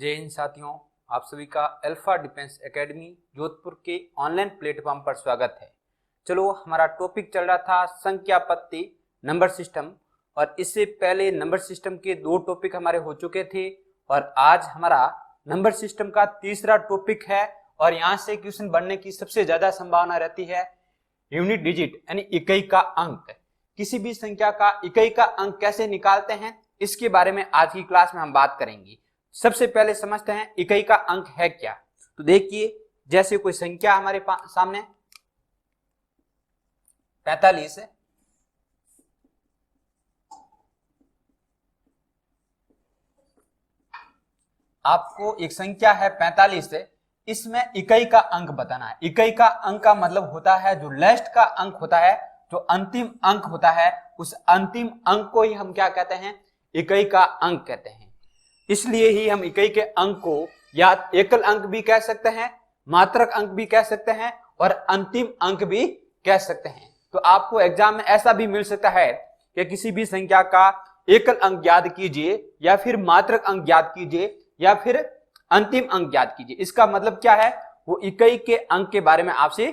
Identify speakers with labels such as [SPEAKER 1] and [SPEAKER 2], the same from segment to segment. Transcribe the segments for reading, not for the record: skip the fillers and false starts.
[SPEAKER 1] जय हिंद साथियों, आप सभी का अल्फा डिफेंस एकेडमी जोधपुर के ऑनलाइन प्लेटफॉर्म पर स्वागत है। चलो, हमारा टॉपिक चल रहा था संख्या पत्ती नंबर सिस्टम, और इससे पहले नंबर सिस्टम के 2 टॉपिक हमारे हो चुके थे और आज हमारा नंबर सिस्टम का तीसरा टॉपिक है। और यहाँ से क्वेश्चन बनने की सबसे ज्यादा संभावना रहती है। यूनिट डिजिट यानी इकाई का अंक, किसी भी संख्या का इकाई का अंक कैसे निकालते हैं, इसके बारे में आज की क्लास में हम बात करेंगे। सबसे पहले समझते हैं इकाई का अंक है क्या। तो देखिए, जैसे कोई संख्या हमारे सामने 45 है, आपको एक संख्या है 45 है, इसमें इकाई का अंक बताना है। इकाई का अंक का मतलब होता है जो लास्ट का अंक होता है, जो अंतिम अंक होता है, उस अंतिम अंक को ही हम क्या कहते हैं, इकाई का अंक कहते हैं। इसलिए ही हम इकाई के अंक को या एकल अंक भी कह सकते हैं, मात्रक अंक भी कह सकते हैं और अंतिम अंक भी कह सकते हैं। तो आपको एग्जाम में ऐसा भी मिल सकता है कि किसी भी संख्या का एकल अंक ज्ञात कीजिए या फिर मात्रक अंक ज्ञात कीजिए या फिर अंतिम अंक ज्ञात कीजिए। इसका मतलब क्या है, वो इकाई के अंक के बारे में आपसे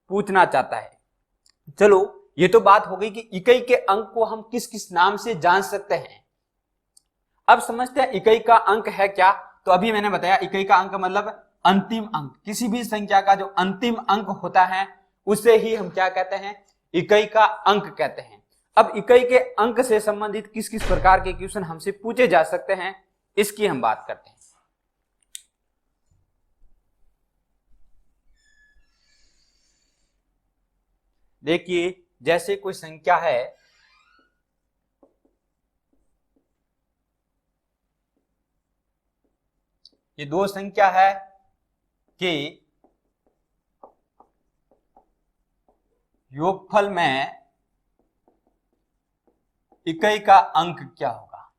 [SPEAKER 1] पूछना चाहता है। चलो, ये तो बात हो गई कि इकाई के अंक को हम किस किस नाम से जान सकते हैं। अब समझते हैं इकाई का अंक है क्या। तो अभी मैंने बताया इकाई का अंक मतलब अंतिम अंक, किसी भी संख्या का जो अंतिम अंक होता है उसे ही हम क्या कहते हैं, इकाई का अंक कहते हैं। अब इकाई के अंक से संबंधित किस किस प्रकार के क्वेश्चन हमसे पूछे जा सकते हैं, इसकी हम बात करते हैं। देखिए, जैसे कोई संख्या है ये 2 संख्या है कि योगफल में इकाई का अंक क्या होगा।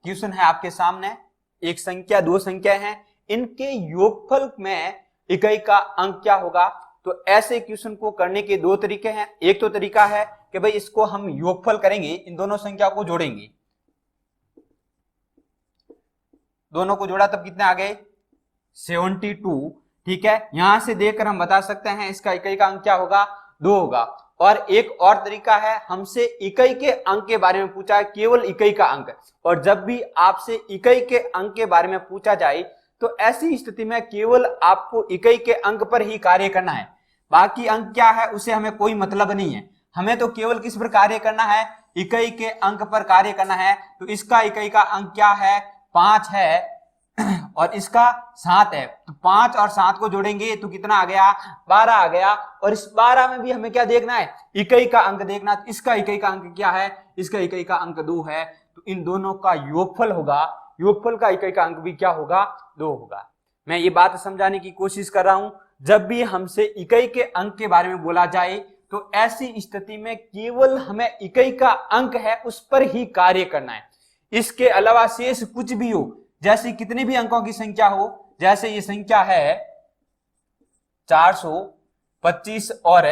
[SPEAKER 1] क्वेश्चन है आपके सामने, एक संख्या 2 संख्या हैं, इनके योगफल में इकाई का अंक क्या होगा। तो ऐसे क्वेश्चन को करने के 2 तरीके हैं। एक तो तरीका है कि भाई इसको हम योगफल करेंगे, इन दोनों संख्या को जोड़ेंगे, दोनों को जोड़ा तब कितने आ गए 72। ठीक है, यहां से देखकर हम बता सकते हैं इसका इकाई का अंक क्या होगा, 2 होगा। और एक और तरीका है, हमसे इकाई के अंक के बारे में पूछा है, केवल इकाई का अंक। और जब भी आपसे इकाई के अंक के बारे में पूछा जाए तो ऐसी स्थिति में केवल आपको इकाई के अंक पर ही कार्य करना है, बाकी अंक क्या है उसे हमें कोई मतलब नहीं है। हमें तो केवल किस पर कार्य करना है, इकाई के अंक पर कार्य करना है। तो इसका इकाई का अंक क्या है, 5 है और इसका 7 है। तो 5 और 7 को जोड़ेंगे तो कितना आ गया, 12 आ गया। और इस 12 में भी हमें क्या देखना है, इकाई का अंक देखना। तो इसका इकाई का अंक क्या है, इसका इकाई का अंक 2 है। तो इन दोनों का योगफल होगा, योगफल का इकाई का अंक भी क्या होगा, 2 होगा। मैं ये बात समझाने की कोशिश कर रहा हूं, जब भी हमसे इकाई के अंक के बारे में बोला जाए तो ऐसी स्थिति में केवल हमें इकाई का अंक है उस पर ही कार्य करना है। इसके अलावा शेष कुछ भी हो, जैसे कितने भी अंकों की संख्या हो, जैसे ये संख्या है 425 और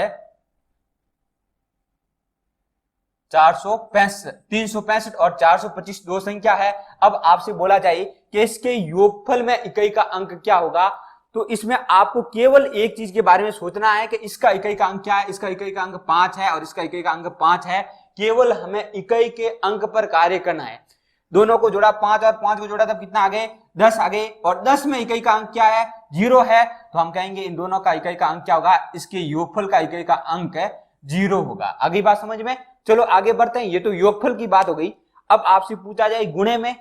[SPEAKER 1] 465, 365 और 425 2 संख्या है। अब आपसे बोला जाए कि इसके योगफल में इकाई का अंक क्या होगा, तो इसमें आपको केवल एक चीज के बारे में सोचना है कि इसका इकाई का अंक क्या है। इसका इकाई का अंक 5 है और इसका इकाई का अंक 5 है। केवल हमें इकाई के अंक पर कार्य करना है। दोनों को जोड़ा, 5 और 5 को जोड़ा तब कितना आ गए, 10 आ गए। और 10 में इकाई का अंक क्या है, 0 है। तो हम कहेंगे इन दोनों का इकाई का अंक क्या होगा, इसके योगफल का इकाई का अंक 0 होगा। अगली बात समझ में। चलो आगे बढ़ते हैं, ये तो योगफल की बात हो गई। अब आपसे पूछा जाए गुणे में,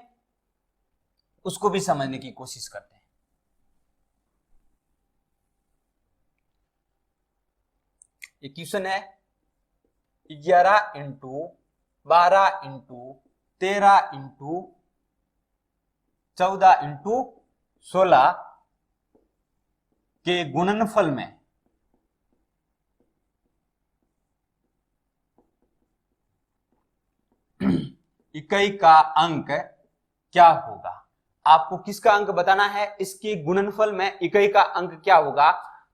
[SPEAKER 1] उसको भी समझने की कोशिश करते हैं। ये क्वेश्चन है 11 इंटू 12 इंटू 13 इंटू 14 इंटू 16 के गुणनफल में इकाई का अंक क्या होगा। आपको किसका अंक बताना है, इसके गुणनफल में इकाई का अंक क्या होगा।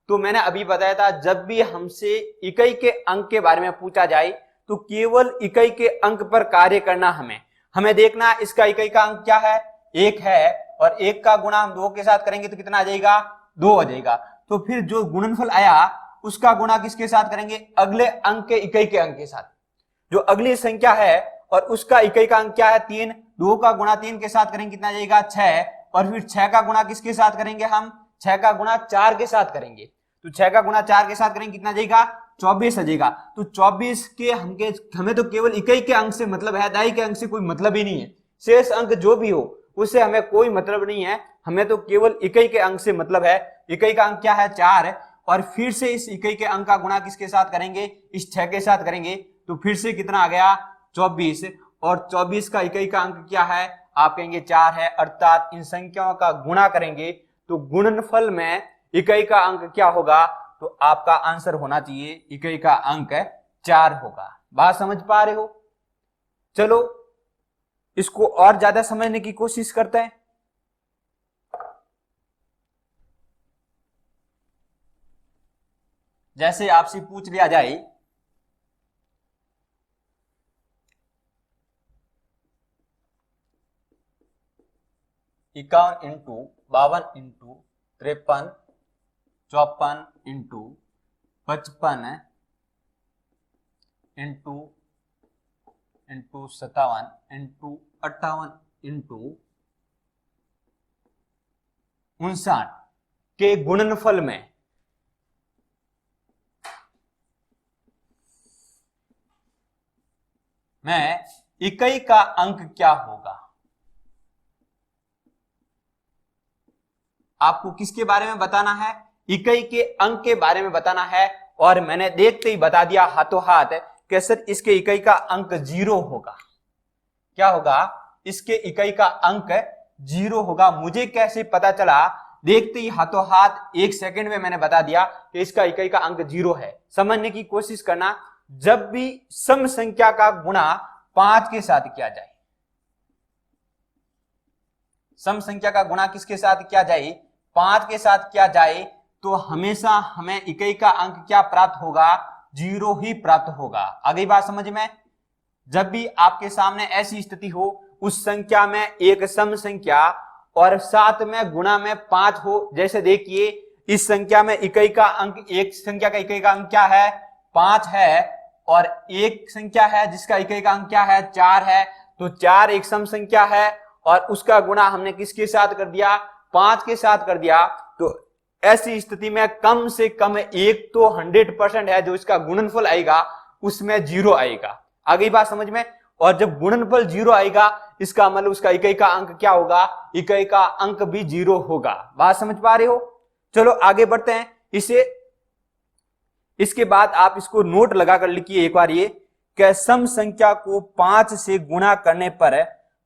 [SPEAKER 1] तो मैंने अभी बताया था, जब भी हमसे इकाई के अंक के बारे में पूछा जाए तो केवल इकाई के अंक पर कार्य करना हमें। हमें देखना इसका इकाई का अंक क्या है, 1 है, और 1 का गुणा हम 2 के साथ करेंगे तो कितना आ जाएगा, 2 आ जाएगा। तो फिर जो गुणनफल आया उसका गुणा किसके साथ करेंगे, अगले अंक के इकाई के अंक के साथ। जो अगली संख्या है और उसका इकाई का अंक क्या है, 3, 2 का गुणा 3 के साथ करेंगे कितना जाएगा, 6, और फिर 6 का गुणा किसके साथ करेंगे, हम 6 का गुणा 4 के साथ करेंगे। तो 6 का गुणा 4 के साथ करेंगे कितना जाएगा, 24 आ जाएगा। तो 24 के हमें तो केवल इकाई के अंक से मतलब है, दाई के अंक से कोई मतलब ही नहीं है। शेष अंक जो भी हो उससे हमें कोई मतलब नहीं है, हमें तो केवल इकाई के अंक से मतलब है। इकाई का अंक क्या है, 4, और फिर से इस इकाई के अंक का गुणा किसके साथ करेंगे, इस 6 के साथ करेंगे। तो फिर से कितना आ गया, 24, और 24 का इकाई का अंक क्या है, आप कहेंगे 4 है। अर्थात इन संख्याओं का गुणा करेंगे तो गुणनफल में इकाई का अंक क्या होगा, तो आपका आंसर होना चाहिए इकाई का अंक 4 होगा। बात समझ पा रहे हो? चलो इसको और ज्यादा समझने की कोशिश करते हैं। जैसे आपसे पूछ लिया जाए 51 into 52 into 53 54 into 55 into 57 into 58 into 59 के गुणनफल में इकाई का अंक क्या होगा। आपको किसके बारे में बताना है, इकाई के अंक के बारे में बताना है। और मैंने देखते ही बता दिया हाथों हाथ कि सर इसके इकाई का अंक 0 होगा। क्या होगा, इसके इकाई का अंक 0 होगा। मुझे कैसे पता चला, देखते ही हाथों हाथ 1 सेकंड में मैंने बता दिया कि इसका इकाई का अंक 0 है। समझने की कोशिश करना, जब भी सम संख्या का गुणा 5 के साथ किया जाए, सम संख्या का गुणा किसके साथ किया जाए, 5 के साथ किया जाए, तो हमेशा हमें इकाई का अंक क्या प्राप्त होगा, 0 ही प्राप्त होगा। आगे बात समझ में, जब भी आपके सामने ऐसी स्थिति हो, उस संख्या में एक सम संख्या और साथ में गुणा में 5 हो। जैसे देखिए इस संख्या में इकाई का अंक, एक संख्या का इकाई का अंक क्या है, 5 है, और एक संख्या है जिसका इकाई का अंक क्या है, 4 है। तो 4 एक सम संख्या है और उसका गुणा हमने किसके साथ कर दिया, 5 के साथ कर दिया। तो ऐसी स्थिति में कम से कम एक तो 100% है जो इसका गुणनफल आएगा उसमें 0 आएगा। आगे बात समझ में। और जब गुणनफल 0 आएगा इसका मतलब उसका इकाई का अंक क्या होगा, इकाई का अंक भी 0 होगा। बात समझ पा रहे हो? चलो आगे बढ़ते हैं। इसके बाद आप इसको नोट लगाकर लिखिए एक बार, ये कि सम संख्या को 5 से गुणा करने पर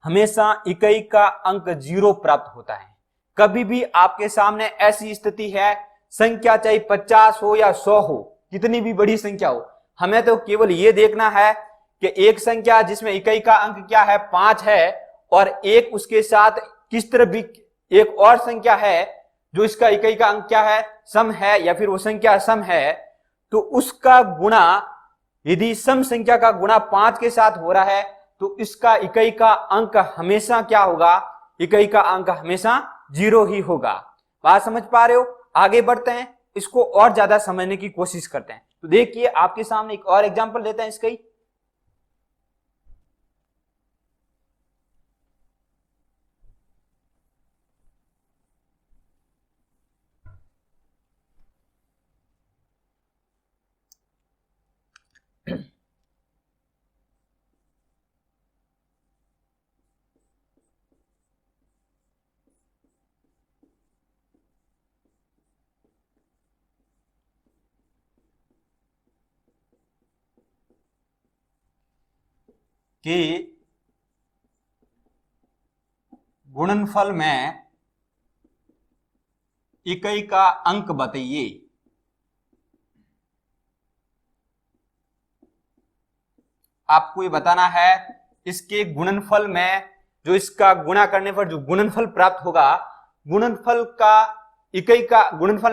[SPEAKER 1] हमेशा इकाई का अंक 0 प्राप्त होता है। कभी भी आपके सामने ऐसी स्थिति है, संख्या चाहे 50 हो या 100 हो, कितनी भी बड़ी संख्या हो, हमें तो केवल ये देखना है कि एक संख्या जिसमें इकाई का अंक क्या है, 5 है, और एक उसके साथ किस तरह भी एक और संख्या है जो इसका इकाई का अंक क्या है, सम है, या फिर वो संख्या सम है, तो उसका गुणा यदि सम संख्या का गुणा 5 के साथ हो रहा है तो इसका इकाई का अंक हमेशा क्या होगा, इकाई का अंक हमेशा 0 ही होगा। बात समझ पा रहे हो? आगे बढ़ते हैं, इसको और ज्यादा समझने की कोशिश करते हैं। तो देखिए आपके सामने एक और एग्जांपल लेते हैं इसका ही। कि गुणनफल में इकाई का अंक बताइए। आपको ये बताना है इसके गुणनफल में, जो इसका गुणा करने पर जो गुणनफल प्राप्त होगा, गुणनफल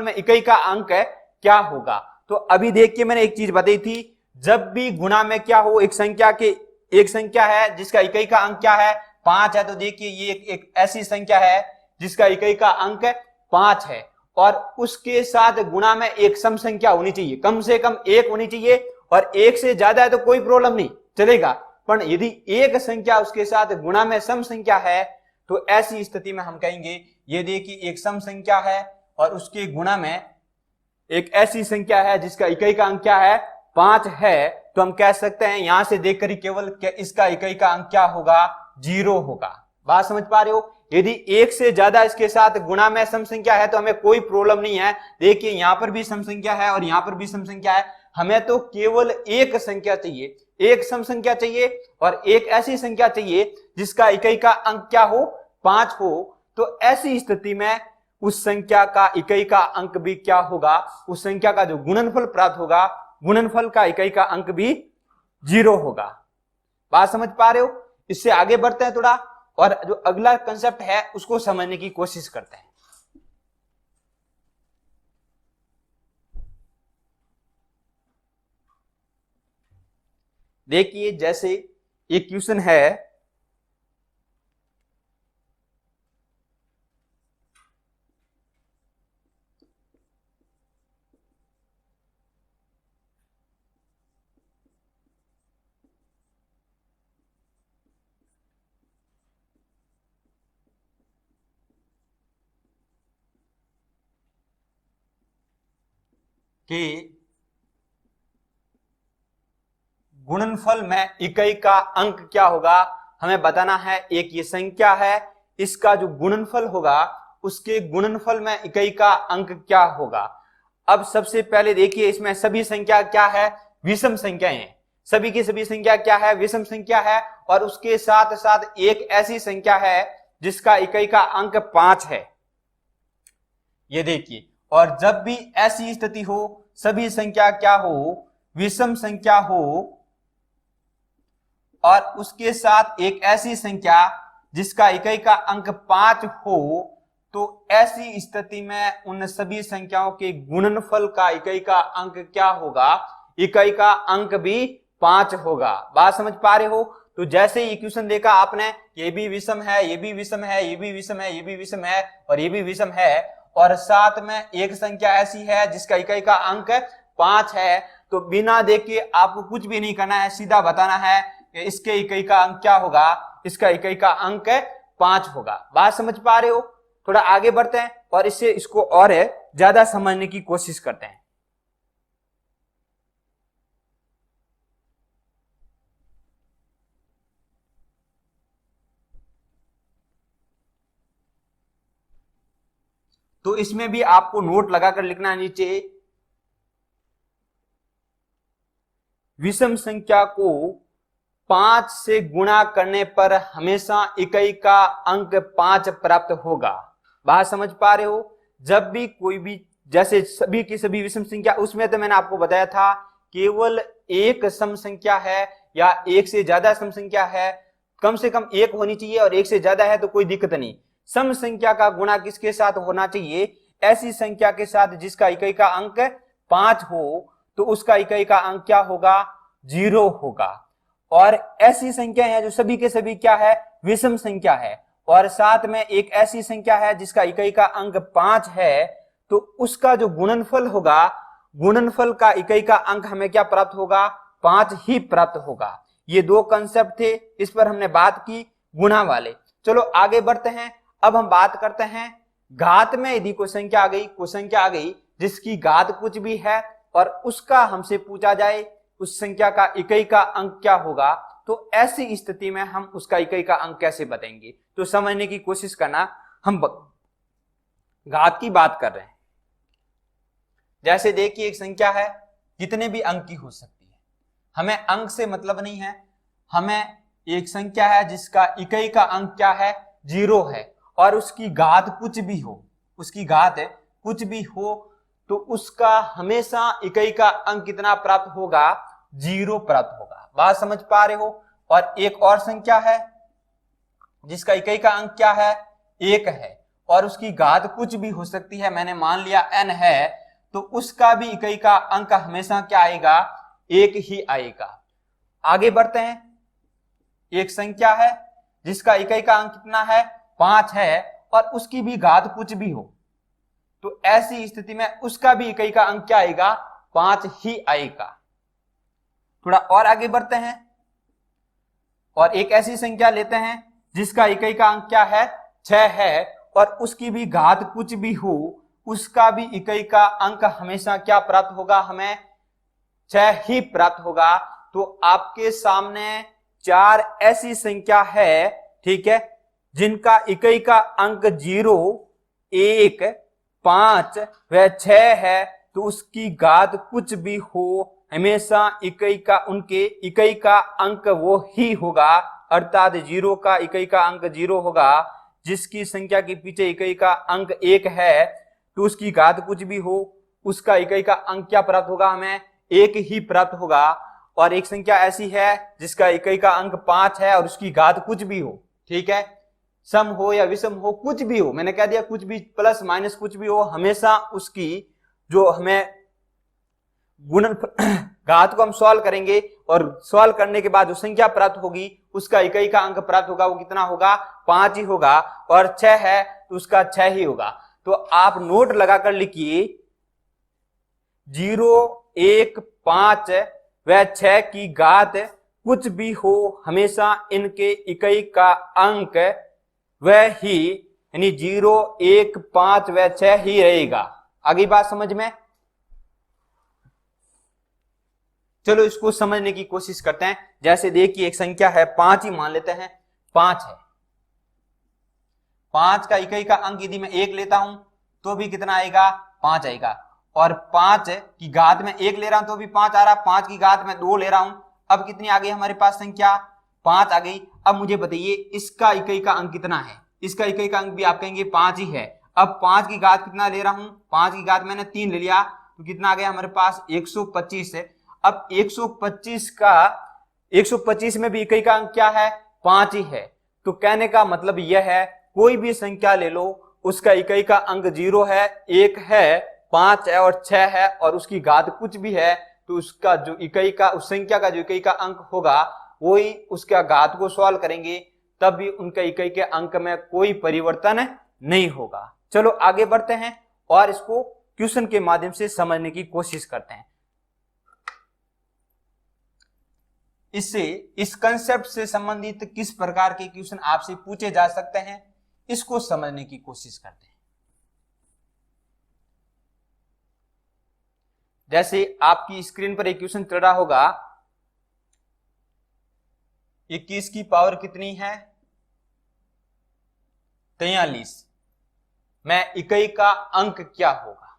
[SPEAKER 1] में इकाई का अंक क्या होगा। तो अभी देखिए मैंने एक चीज बताई थी, जब भी गुणा में क्या हो, एक संख्या के एक संख्या है जिसका इकाई का अंक क्या है 5 है, तो देखिए ये एक ऐसी संख्या है जिसका इकाई का अंक 5 है और उसके साथ गुणा में एक सम संख्या होनी चाहिए, कम से कम एक होनी चाहिए, और एक से ज्यादा है तो कोई प्रॉब्लम नहीं चलेगा, पर यदि एक संख्या उसके साथ गुणा में सम संख्या है तो ऐसी स्थिति में हम कहेंगे ये देखिए एक सम संख्या है और उसके गुणा में एक ऐसी संख्या है जिसका इकाई का अंक क्या है 5 है, तो हम कह सकते हैं यहां से देखकर ही केवल इसका इकाई का अंक क्या होगा 0 होगा। बात समझ पा रहे हो? यदि एक से ज्यादा इसके साथ गुणा में सम संख्या है तो हमें कोई प्रॉब्लम नहीं है। देखिए यहां पर भी सम संख्या है और यहां पर भी सम संख्या है, हमें तो केवल एक संख्या चाहिए, एक सम संख्या चाहिए और एक ऐसी संख्या चाहिए जिसका इकाई का अंक क्या हो 5 हो। तो ऐसी स्थिति में उस संख्या का इकाई का अंक भी क्या होगा, उस संख्या का जो गुणनफल प्राप्त होगा, गुणनफल का इकाई का अंक भी 0 होगा। बात समझ पा रहे हो? इससे आगे बढ़ते हैं थोड़ा और जो अगला कंसेप्ट है उसको समझने की कोशिश करते हैं। देखिए जैसे एक क्वेश्चन है कि गुणनफल में इकाई का अंक क्या होगा, हमें बताना है। एक ये संख्या है, इसका जो गुणनफल होगा उसके गुणनफल में इकाई का अंक क्या होगा। अब सबसे पहले देखिए इसमें सभी संख्या क्या है, विषम संख्याएं हैं, सभी की सभी संख्या क्या है, विषम संख्या है और उसके साथ साथ एक ऐसी संख्या है जिसका इकाई का अंक 5 है, ये देखिए। और जब भी ऐसी स्थिति हो, सभी संख्या क्या हो, विषम संख्या हो और उसके साथ एक ऐसी संख्या जिसका इकाई का अंक 5 हो, तो ऐसी स्थिति में उन सभी संख्याओं के गुणनफल का इकाई का अंक क्या होगा, इकाई का अंक भी 5 होगा। बात समझ पा रहे हो? तो जैसे इक्वेशन देखा आपने, ये भी विषम है, ये भी विषम है, ये भी विषम है, ये भी विषम है और ये भी विषम है और साथ में एक संख्या ऐसी है जिसका इकाई का अंक 5 है, तो बिना देखे आपको कुछ भी नहीं करना है, सीधा बताना है कि इसके इकाई का अंक क्या होगा, इसका इकाई का अंक 5 होगा। बात समझ पा रहे हो? थोड़ा आगे बढ़ते हैं और इसको और ज्यादा समझने की कोशिश करते हैं। तो इसमें भी आपको नोट लगाकर लिखना है नीचे, विषम संख्या को 5 से गुणा करने पर हमेशा इकाई का अंक 5 प्राप्त होगा। बात समझ पा रहे हो? जब भी कोई भी, जैसे सभी की सभी विषम संख्या, उसमें तो मैंने आपको बताया था केवल एक सम संख्या है या एक से ज्यादा सम संख्या है, कम से कम एक होनी चाहिए और एक से ज्यादा है तो कोई दिक्कत नहीं। सम संख्या का गुणा किसके साथ होना चाहिए, ऐसी संख्या के साथ जिसका इकाई का अंक 5 हो, तो उसका इकाई का अंक क्या होगा, 0 होगा। और ऐसी संख्या है जो सभी के सभी क्या है, विषम संख्या है और साथ में एक ऐसी संख्या है जिसका इकाई का अंक 5 है, तो उसका जो गुणनफल होगा, गुणनफल का इकाई का अंक हमें क्या प्राप्त होगा, 5 ही प्राप्त होगा। ये दो कंसेप्ट थे, इस पर हमने बात की गुणा वाले। चलो आगे बढ़ते हैं। अब हम बात करते हैं घात में। यदि कोई संख्या आ गई, कोई संख्या आ गई जिसकी घात कुछ भी है और उसका हमसे पूछा जाए उस संख्या का इकाई का अंक क्या होगा, तो ऐसी स्थिति में हम उसका इकाई का अंक कैसे बताएंगे, तो समझने की कोशिश करना। हम घात की बात कर रहे हैं। जैसे देखिए एक संख्या है, कितने भी अंक की हो सकती है, हमें अंक से मतलब नहीं है, हमें एक संख्या है जिसका इकाई का अंक क्या है, 0 है और उसकी घात कुछ भी हो, उसकी घात कुछ भी हो, तो उसका हमेशा इकाई का अंक कितना प्राप्त होगा, 0 प्राप्त होगा। बात समझ पा रहे हो? और एक और संख्या है जिसका इकाई का अंक क्या है, 1 है और उसकी घात कुछ भी हो सकती है, मैंने मान लिया n है, तो उसका भी इकाई का अंक हमेशा क्या आएगा, 1 ही आएगा। आगे बढ़ते हैं। एक संख्या है जिसका इकाई का अंक कितना है 5 है और उसकी भी घात कुछ भी हो, तो ऐसी स्थिति में उसका भी इकाई का अंक क्या आएगा 5 ही आएगा। थोड़ा और आगे बढ़ते हैं और एक ऐसी संख्या लेते हैं जिसका इकाई का अंक क्या है 6 है और उसकी भी घात कुछ भी हो, उसका भी इकाई का अंक हमेशा क्या प्राप्त होगा, हमें 6 ही प्राप्त होगा। तो आपके सामने 4 ऐसी संख्या है, ठीक है, जिनका इकाई का अंक 0, 1, 5 व 6 है, तो उसकी घात कुछ भी हो हमेशा इकाई का उनके इकाई का अंक वो ही होगा, अर्थात 0 का इकाई का अंक 0 होगा। जिसकी संख्या के पीछे इकाई का अंक 1 है तो उसकी घात कुछ भी हो उसका इकाई का अंक क्या प्राप्त होगा, हमें 1 ही प्राप्त होगा। और एक संख्या ऐसी है जिसका इकाई का अंक 5 है और उसकी घात कुछ भी हो, ठीक है, सम हो या विषम हो, कुछ भी हो, मैंने कह दिया कुछ भी, प्लस माइनस कुछ भी हो, हमेशा उसकी जो हमें गुणन घात को हम सॉल्व करेंगे और सॉल्व करने के बाद जो संख्या प्राप्त होगी उसका इकाई का अंक प्राप्त होगा, वो कितना होगा 5 ही होगा, और 6 है तो उसका 6 ही होगा। तो आप नोट लगाकर लिखिए 0, 1, 5 व 6 की घात कुछ भी हो हमेशा इनके इकाई का अंक वह ही, यानी 0, 1, 5 व 6 ही रहेगा। आगे बात समझ में? चलो इसको समझने की कोशिश करते हैं। जैसे देखिए एक संख्या है 5 ही मान लेते हैं, 5 है, 5 का इकाई का अंक यदि मैं 1 लेता हूं तो भी कितना आएगा 5 आएगा, और 5 की घात में 1 ले रहा हूं तो भी 5 आ रहा, 5 की घात में 2 ले रहा हूं, अब कितनी आ गई हमारे पास संख्या 5 आ गई। अब मुझे बताइए इसका इकाई का अंक कितना है, इसका इकाई का अंक भी आप कहेंगे 5 ही है। अब 5 की घात कितना ले रहा हूं, 5 की घात मैंने 3 ले लिया तो कितना आ गया हमारे पास 125 है। अब 125 में भी इकाई का अंक क्या है 5 ही है। तो कहने का मतलब यह है कोई भी संख्या ले लो उसका इकाई का अंक 0 है, 1 है, 5 है और 6 है और उसकी घात कुछ भी है, तो उसका जो इकाई का उस संख्या का जो इकाई का अंक होगा वही उसका घात को सॉल्व करेंगे, तब भी उनका इकाई के अंक में कोई परिवर्तन नहीं होगा। चलो आगे बढ़ते हैं और इसको क्वेश्चन के माध्यम से समझने की कोशिश करते हैं। इससे इस कंसेप्ट से संबंधित किस प्रकार के क्वेश्चन आपसे पूछे जा सकते हैं इसको समझने की कोशिश करते हैं। जैसे आपकी स्क्रीन पर एक क्वेश्चन चल रहा होगा, 21 की पावर कितनी है 43 में इकाई का अंक क्या होगा।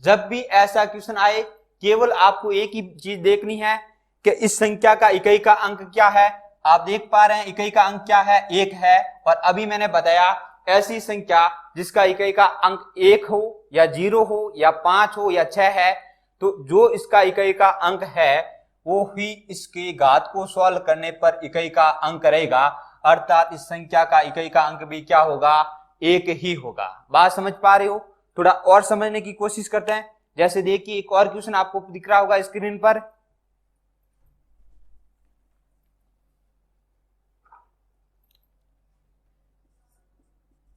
[SPEAKER 1] जब भी ऐसा क्वेश्चन आए केवल आपको एक ही चीज देखनी है कि इस संख्या का इकाई का अंक क्या है। आप देख पा रहे हैं इकाई का अंक क्या है 1 है, और अभी मैंने बताया ऐसी संख्या जिसका इकाई का अंक 1 हो या 0 हो या 5 हो या 6 है, तो जो इसका इकाई का अंक है वो ही इसके घात को सॉल्व करने पर इकाई का अंक रहेगा, अर्थात इस संख्या का इकाई का अंक भी क्या होगा 1 ही होगा। बात समझ पा रहे हो? थोड़ा और समझने की कोशिश करते हैं। जैसे देखिए एक और क्वेश्चन आपको दिख रहा होगा स्क्रीन पर,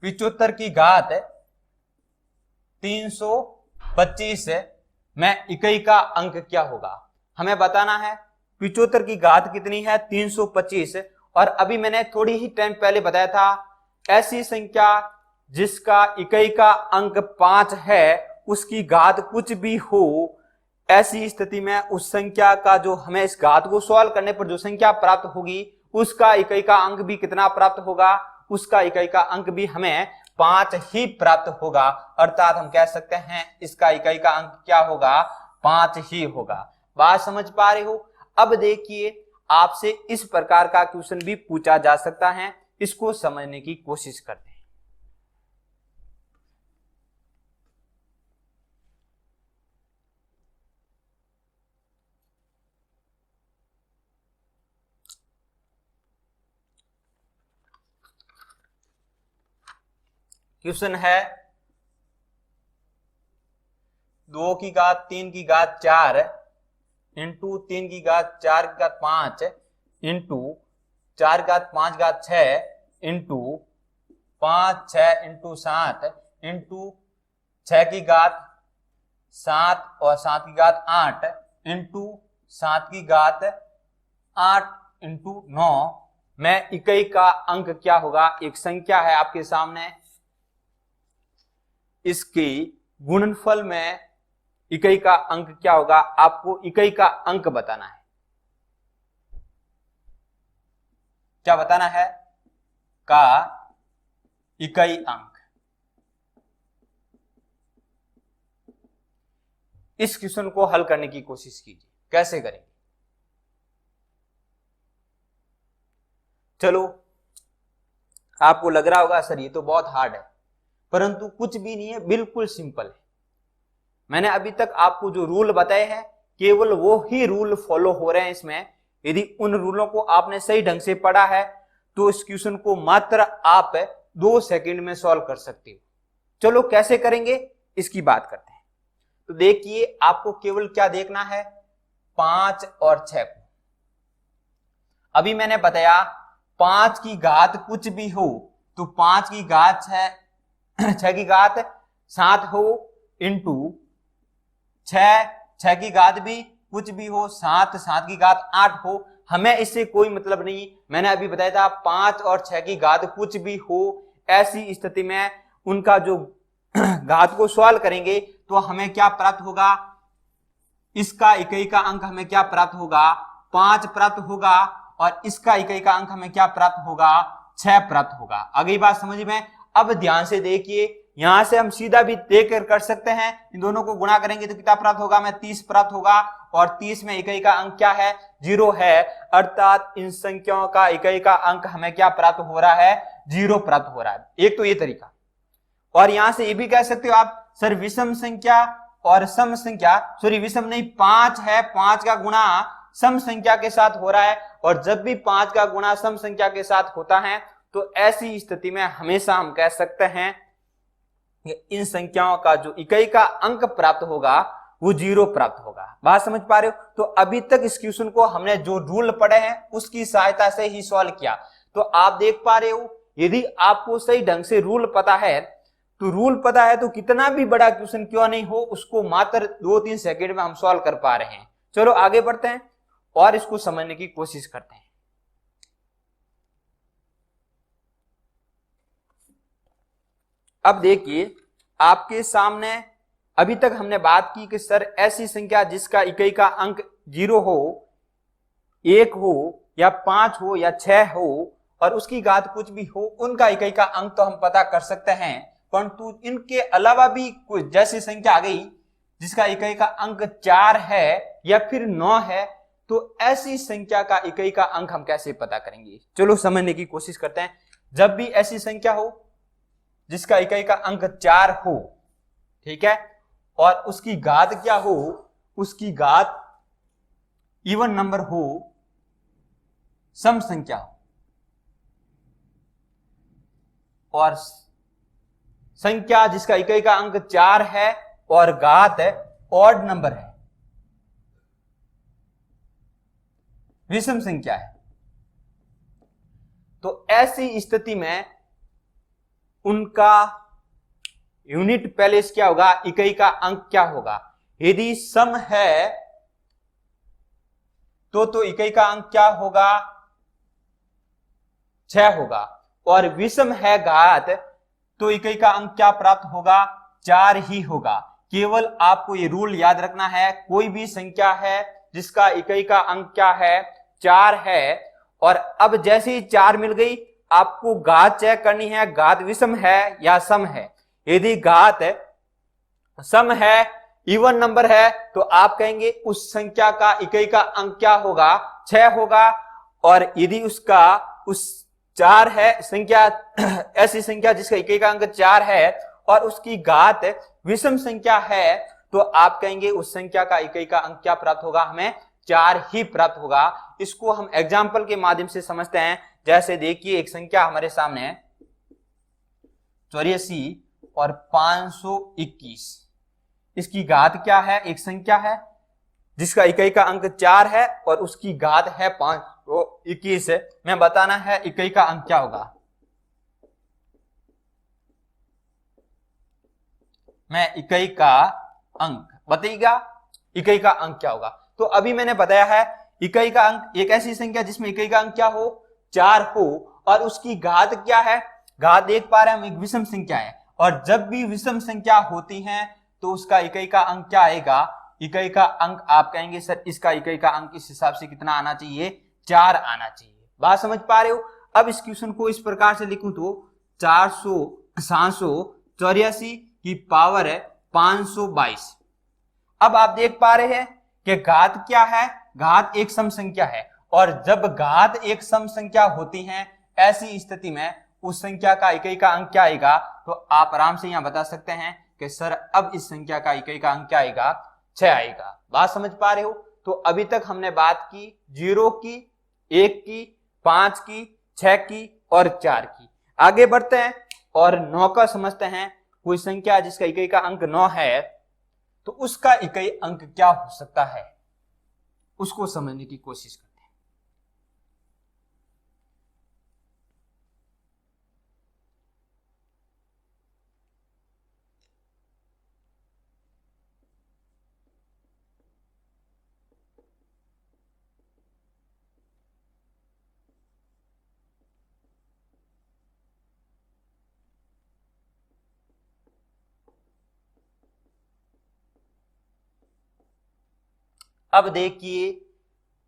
[SPEAKER 1] पिचोत्तर की घात 325 में इकाई का अंक क्या होगा। हमें बताना है 75 की घात कितनी है 325, और अभी मैंने थोड़ी ही टाइम पहले बताया था ऐसी संख्या जिसका इकाई का अंक 5 है उसकी घात कुछ भी हो, ऐसी स्थिति में उस संख्या का जो हमें इस घात को सॉल्व करने पर जो संख्या प्राप्त होगी उसका इकाई का अंक भी कितना प्राप्त होगा, उसका इकाई का अंक भी हमें 5 ही प्राप्त होगा, अर्थात हम कह सकते हैं इसका इकाई का अंक क्या होगा 5 ही होगा। बात समझ पा रहे हो? अब देखिए आपसे इस प्रकार का क्वेश्चन भी पूछा जा सकता है, इसको समझने की कोशिश करते हैं। क्वेश्चन है 2 की घात 3 की घात 4 इंटू 3 की घात 4 की घात 5 इंटू 4 घात 5 घात 6 इंटू 5 6 इंटू 7 इंटू 6 की घात 7 और 7 की घात 8 इंटू 7 की घात 8 इंटू 9 में इकाई का अंक क्या होगा। एक संख्या है आपके सामने, इसकी गुणनफल में इकाई का अंक क्या होगा, आपको इकाई का अंक बताना है। क्या बताना है? का इकाई अंक। इस क्वेश्चन को हल करने की कोशिश कीजिए, कैसे करेंगे। चलो, आपको लग रहा होगा सर ये तो बहुत हार्ड है, परंतु कुछ भी नहीं है, बिल्कुल सिंपल है। मैंने अभी तक आपको जो रूल बताए हैं केवल वो ही रूल फॉलो हो रहे हैं इसमें। यदि उन रूलों को आपने सही ढंग से पढ़ा है तो इस क्वेश्चन को मात्र आप 2 सेकंड में सॉल्व कर सकते हो। चलो कैसे करेंगे इसकी बात करते हैं। तो देखिए, आपको केवल क्या देखना है, 5 और 6 को। अभी मैंने बताया 5 की घात कुछ भी हो तो 5 की घात 6 की घात 7 हो इंटू 6 की घात भी कुछ भी हो 7 की घात 8 हो। हमें इससे कोई मतलब नहीं। मैंने अभी बताया था 5 और 6 की घात कुछ भी हो, ऐसी स्थिति में उनका जो घात को सॉल्व करेंगे तो हमें क्या प्राप्त होगा, इसका इकाई का अंक हमें क्या प्राप्त होगा, 5 प्राप्त होगा, और इसका इकाई का अंक हमें क्या प्राप्त होगा, 6 प्राप्त होगा। अगली बात समझ में। अब ध्यान से देखिए, यहां से हम सीधा भी देखकर कर सकते हैं, इन दोनों को गुणा करेंगे तो कितना प्राप्त होगा, हमें 30 प्राप्त होगा, और 30 में इकाई का अंक क्या है, 0 है, अर्थात इन संख्याओं का इकाई का अंक हमें क्या प्राप्त हो रहा है, 0 प्राप्त हो रहा है। एक तो ये तरीका। और यहां से ये भी कह सकते हो आप, सर विषम संख्या और सम संख्या, सॉरी विषम नहीं, 5 है, 5 का गुणा सम संख्या के साथ हो रहा है, और जब भी 5 का गुणा सम संख्या के साथ होता है तो ऐसी स्थिति में हमेशा हम कह सकते हैं कि इन संख्याओं का जो इकाई का अंक प्राप्त होगा वो 0 प्राप्त होगा। बात समझ पा रहे हो? तो अभी तक इस क्वेश्चन को हमने जो रूल पढ़े हैं उसकी सहायता से ही सॉल्व किया। तो आप देख पा रहे हो, यदि आपको सही ढंग से रूल पता है तो कितना भी बड़ा क्वेश्चन क्यों नहीं हो, उसको मात्र 2-3 सेकंड में हम सॉल्व कर पा रहे हैं। चलो आगे बढ़ते हैं और इसको समझने की कोशिश करते हैं। अब देखिए, आपके सामने अभी तक हमने बात की कि सर ऐसी संख्या जिसका इकाई का अंक 0 हो, 1 हो या 5 हो या 6 हो और उसकी घात कुछ भी हो, उनका इकाई का अंक तो हम पता कर सकते हैं, परंतु इनके अलावा भी कोई जैसी संख्या आ गई जिसका इकाई का अंक 4 है या फिर 9 है, तो ऐसी संख्या का इकाई का अंक हम कैसे पता करेंगे। चलो समझने की कोशिश करते हैं। जब भी ऐसी संख्या हो जिसका इकाई का अंक 4 हो, ठीक है, और उसकी घात क्या हो, उसकी घात इवन नंबर हो, सम संख्या हो, और संख्या जिसका इकाई का अंक 4 है और घात ऑड नंबर है, विषम संख्या है, तो ऐसी स्थिति में उनका यूनिट प्लेस क्या होगा, इकाई का अंक क्या होगा। यदि सम है तो इकाई का अंक क्या होगा, 6 होगा, और विषम है घात तो इकाई का अंक क्या प्राप्त होगा, 4 ही होगा। केवल आपको ये रूल याद रखना है, कोई भी संख्या है जिसका इकाई का अंक क्या है, 4 है, और अब जैसे ही 4 मिल गई आपको घात चेक करनी है, घात विषम है या सम है। यदि घात सम है, इवन नंबर है, तो आप कहेंगे उस संख्या का इकाई का अंक क्या होगा, 6 होगा, और यदि उसका उस 4 है संख्या, ऐसी संख्या जिसका इकाई का अंक 4 है और उसकी घात विषम संख्या है, तो आप कहेंगे उस संख्या का इकाई का अंक क्या प्राप्त होगा, हमें 4 ही प्राप्त होगा। इसको हम एग्जाम्पल के माध्यम से समझते हैं। जैसे देखिए, एक संख्या हमारे सामने है 84 और 521, इसकी घात क्या है, एक संख्या है जिसका इकाई का अंक 4 है और उसकी घात है 5, वो 21 में बताना है इकाई का अंक क्या होगा। मैं इकाई का अंक बताइएगा, इकाई का अंक क्या होगा। तो अभी मैंने बताया है इकाई का अंक एक ऐसी संख्या जिसमें इकाई का अंक क्या हो, 4 हो, और उसकी घात क्या है, घात देख पा रहे हैं हम, एक विषम संख्या है, और जब भी विषम संख्या होती है तो उसका इकाई का अंक क्या आएगा, इकाई का अंक आप कहेंगे सर इसका इकाई का अंक इस हिसाब से कितना आना चाहिए, 4 आना चाहिए। बात समझ पा रहे हो। अब इस क्वेश्चन को इस प्रकार से लिखूं तो 784 की पावर है 522। अब आप देख पा रहे हैं कि घात क्या है, घात एक सम संख्या है, और जब घात एक सम संख्या होती है ऐसी स्थिति में उस संख्या का इकाई का अंक क्या आएगा, तो आप आराम से यहां बता सकते हैं कि सर अब इस संख्या का इकाई का अंक क्या आएगा, 6 आएगा। बात समझ पा रहे हो। तो अभी तक हमने बात की 0 की, 1 की, 5 की, 6 की और 4 की। आगे बढ़ते हैं और 9 का समझते हैं। कोई संख्या जिसका इकाई का अंक 9 है तो उसका इकाई अंक क्या हो सकता है, उसको समझने की कोशिश करते हैं। अब देखिए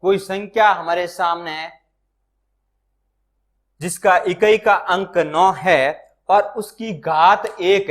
[SPEAKER 1] कोई संख्या हमारे सामने है जिसका इकाई का अंक 9 है और उसकी घात एक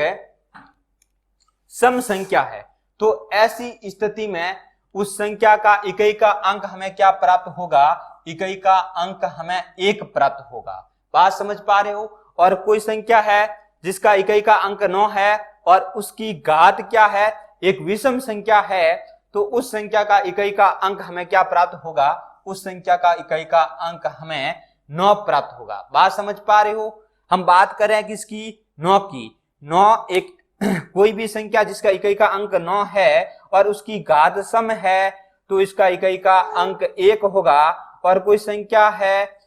[SPEAKER 1] सम संख्या है। तो ऐसी स्थिति में उस संख्या का इकाई का अंक हमें क्या प्राप्त होगा, इकाई का अंक हमें 1 प्राप्त होगा। बात समझ पा रहे हो। और कोई संख्या है जिसका इकाई का अंक 9 है और उसकी घात क्या है, एक विषम संख्या है, तो उस संख्या का इकाई का अंक हमें क्या प्राप्त होगा, उस संख्या का इकाई का अंक हमें 9 प्राप्त होगा। बात समझ पा रहे हो। हम बात कर रहे हैं किसकी, 9 की। 9 एक कोई भी संख्या जिसका इकाई का अंक 9 है और उसकी घात सम है तो इसका इकाई का अंक 1 होगा। और कोई संख्या है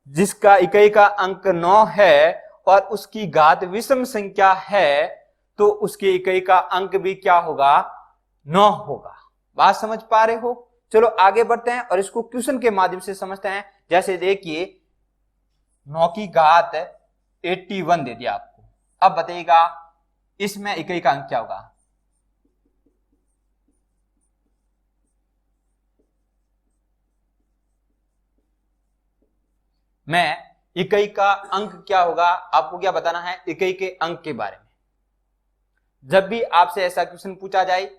[SPEAKER 1] जिसका इकाई का अंक 9 है और उसकी घात विषम संख्या है तो उसके इकाई का अंक भी क्या होगा, 9 होगा। बात समझ पा रहे हो। चलो आगे बढ़ते हैं और इसको क्वेश्चन के माध्यम से समझते हैं। जैसे देखिए 9 की घात 81 दे दिया आपको। अब बताइएगा इसमें इकाई का अंक क्या होगा। मैं इकाई का अंक क्या होगा, आपको क्या बताना है इकाई के अंक के बारे में। जब भी आपसे ऐसा क्वेश्चन पूछा जाए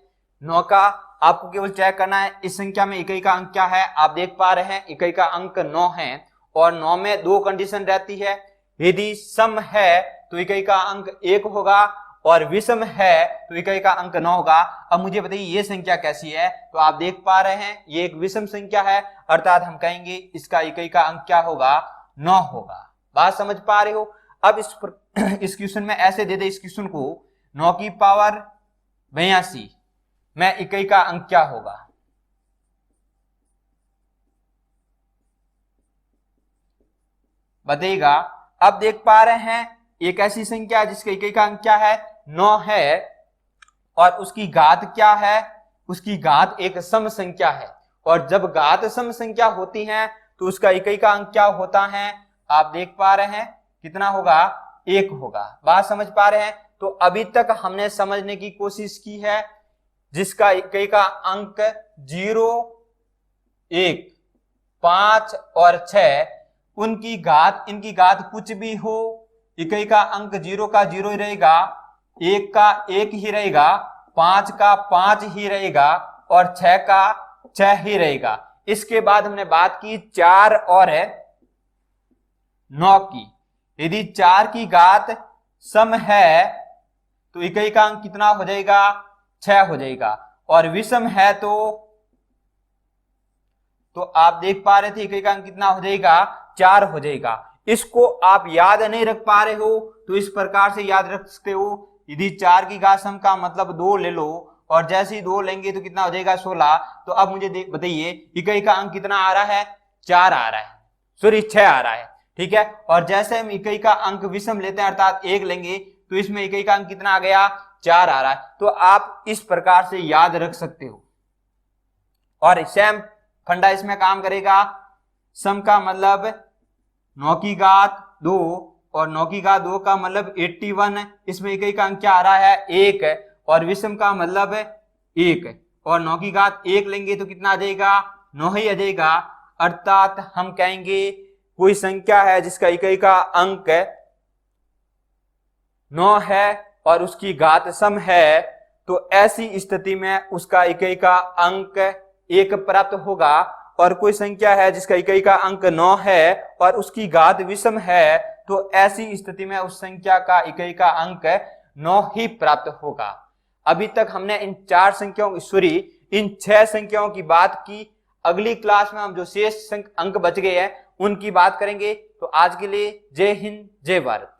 [SPEAKER 1] 9 का, आपको केवल चेक करना है इस संख्या में इकाई का अंक क्या है। आप देख पा रहे हैं इकाई का अंक 9 है और 9 में 2 कंडीशन रहती है। यदि सम है तो इकाई का अंक 1 होगा और विषम है तो इकाई का अंक 9 होगा। अब मुझे बताइए ये संख्या कैसी है, तो आप देख पा रहे हैं ये एक विषम संख्या है, अर्थात हम कहेंगे इसका इकाई का अंक क्या होगा, 9 होगा। बात समझ पा रहे हो। अब इस क्वेश्चन में ऐसे दे दे इस क्वेश्चन को 9 की पावर 82 में इकाई का अंक क्या होगा। बताइएगा। अब देख पा रहे हैं एक ऐसी संख्या जिसका इकाई का अंक क्या है, 9 है और उसकी घात क्या है, उसकी घात एक सम संख्या है। और जब घात सम संख्या होती है तो उसका इकाई का अंक क्या होता है, आप देख पा रहे हैं कितना होगा, 1 होगा। बात समझ पा रहे हैं। तो अभी तक हमने समझने की कोशिश की है जिसका इकाई का अंक 0, 1, 5 और 6, उनकी घात इनकी घात कुछ भी हो, इकाई का अंक 0 का 0 ही रहेगा, 1 का 1 ही रहेगा, 5 का 5 ही रहेगा और 6 का 6 ही रहेगा। इसके बाद हमने बात की 4 और 9 की। यदि 4 की घात सम है तो इकाई का अंक कितना हो जाएगा, 6 हो जाएगा। और विषम है तो आप देख पा रहे थे इकाई का अंक कितना हो जाएगा, 4 हो जाएगा। इसको आप याद नहीं रख पा रहे हो तो इस प्रकार से याद रख सकते हो। यदि 4 की घात सम का मतलब 2 ले लो और जैसे ही 2 लेंगे तो कितना हो जाएगा, 16। तो अब मुझे बताइए इकाई का अंक कितना आ रहा है, 4 आ रहा है, सॉरी 6 आ रहा है, ठीक है। और जैसे हम इकाई का अंक विषम लेते हैं अर्थात 1 लेंगे तो इसमें इकाई का अंक कितना आ गया, 4 आ रहा है। तो आप इस प्रकार से याद रख सकते हो। और सेम फंडा इसमें काम करेगा, सम का मतलब 9 की घात 2 और 9 की घात 2 का मतलब 81, इसमें इकाई का अंक क्या आ रहा है, 1 है। और विषम का मतलब 1 और 9 की घात 1 लेंगे तो कितना आ जाएगा, 9 ही आ जाएगा। अर्थात हम कहेंगे कोई संख्या है जिसका इकाई का अंक 9 है और उसकी घात सम है, तो ऐसी स्थिति में उसका इकाई का अंक 1 प्राप्त होगा। और कोई संख्या है जिसका इकाई का अंक 9 है और उसकी घात विषम है, तो ऐसी स्थिति में उस संख्या का इकाई का अंक 9 ही प्राप्त होगा। अभी तक हमने इन 4 संख्याओं, सॉरी इन 6 संख्याओं की बात की। अगली क्लास में हम जो शेष अंक बच गए हैं उनकी बात करेंगे। तो आज के लिए जय हिंद, जय भारत।